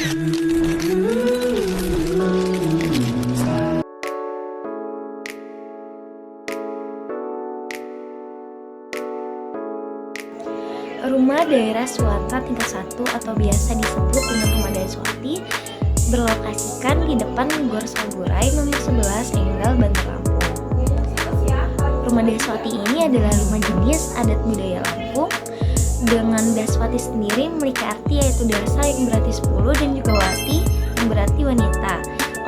Rumah Daerah Swasta tingkat 1 atau biasa disebut dengan Rumah Daswati berlokasikan di depan Gor Sagurai nomor 11 Enggal, Bantar Lampung. Rumah Daswati ini adalah rumah jenis adat budaya Lampung. Dengan Daswati sendiri memiliki arti yaitu dasa yang berarti 10 dan juga wati yang berarti wanita.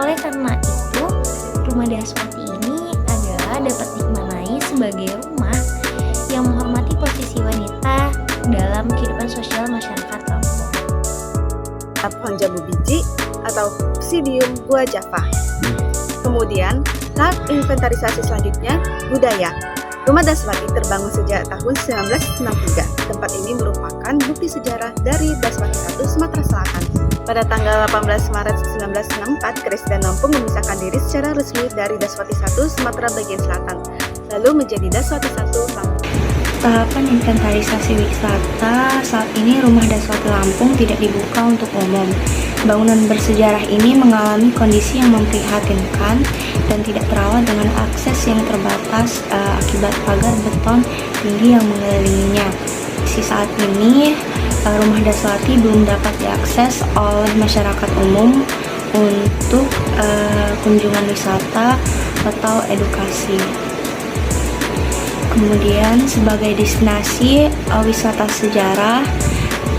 Oleh karena itu, Rumah Daswati ini adalah dapat dimaknai sebagai rumah yang menghormati posisi wanita dalam kehidupan sosial masyarakat Lampung. Pohon jambu biji atau Psidium guajava. Kemudian, tahap inventarisasi selanjutnya, budaya. Rumah Daswati terbangun sejak tahun 1963. Tempat ini merupakan bukti sejarah dari Daswati I Sumatera Selatan. Pada tanggal 18 Maret 1964, Presiden Lampung memisahkan diri secara resmi dari Daswati I Sumatera bagian selatan, lalu menjadi Daswati I Lampung. Tahapan inventarisasi wisata saat ini Rumah Daswati Lampung tidak dibuka untuk umum. Bangunan bersejarah ini mengalami kondisi yang memprihatinkan dan tidak terawat dengan akses yang terbatas akibat pagar beton tinggi yang mengelilinginya. Saat ini Rumah Daswati belum dapat diakses oleh masyarakat umum untuk kunjungan wisata atau edukasi. Kemudian sebagai destinasi wisata sejarah,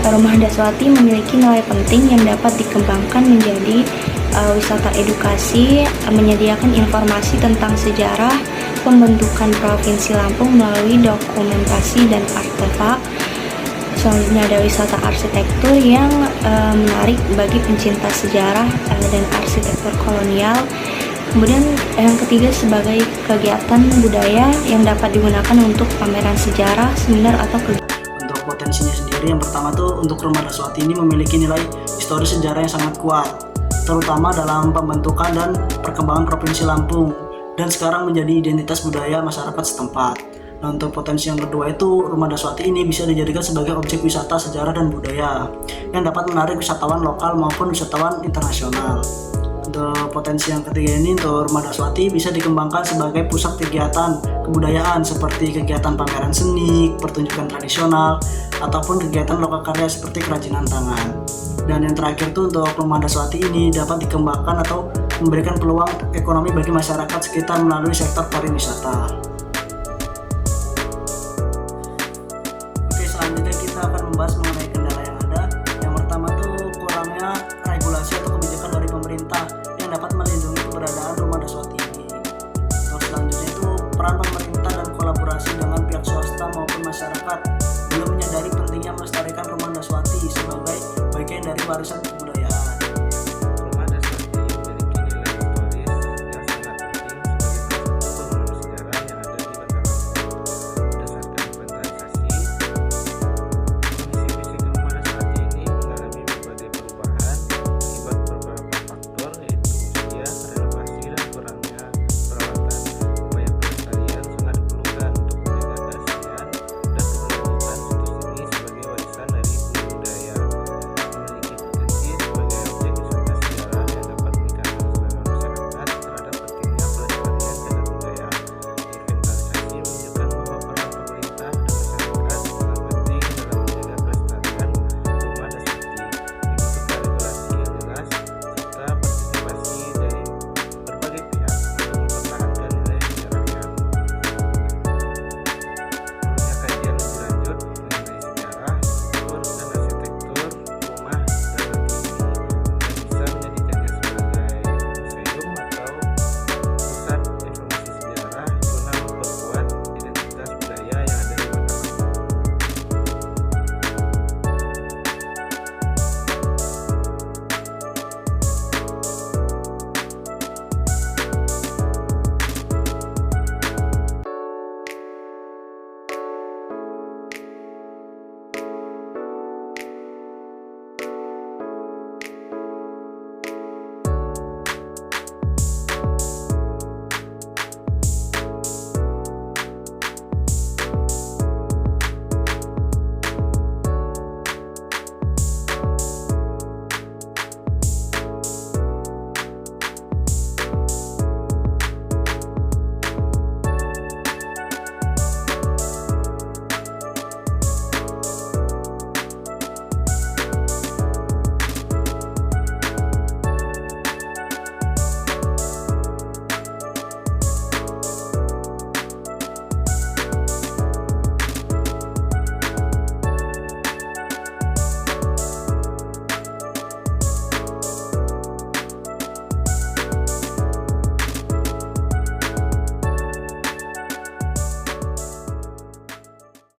Rumah Daswati memiliki nilai penting yang dapat dikembangkan menjadi wisata edukasi, menyediakan informasi tentang sejarah pembentukan Provinsi Lampung melalui dokumentasi dan artefak. Selanjutnya ada wisata arsitektur yang menarik bagi pencinta sejarah dan arsitektur kolonial. Kemudian yang ketiga sebagai kegiatan budaya yang dapat digunakan untuk pameran sejarah, seminar atau kegiatan. Untuk potensinya sendiri, yang pertama tuh untuk Rumah Daswati ini memiliki nilai historis sejarah yang sangat kuat, terutama dalam pembentukan dan perkembangan Provinsi Lampung, dan sekarang menjadi identitas budaya masyarakat setempat. Nah, untuk potensi yang kedua itu Rumah Daswati ini bisa dijadikan sebagai objek wisata sejarah dan budaya yang dapat menarik wisatawan lokal maupun wisatawan internasional. Untuk potensi yang ketiga ini, untuk Rumah Daswati bisa dikembangkan sebagai pusat kegiatan kebudayaan seperti kegiatan pameran seni, pertunjukan tradisional, ataupun kegiatan lokal karya seperti kerajinan tangan. Dan yang terakhir tuh untuk Rumah Daswati ini dapat dikembangkan atau memberikan peluang ekonomi bagi masyarakat sekitar melalui sektor pariwisata. Oke, selanjutnya kita akan membahas mengenai kendala yang ada. Yang pertama tuh kurangnya regulasi atau kebijakan dari pemerintah yang dapat melindungi keberadaan Rumah Daswati ini. Terus selanjutnya itu peran pemerintah dan kolaborasi dengan pihak swasta maupun masyarakat belum menyadari pentingnya melestarikan Rumah Daswati sebagai bagian dari warisan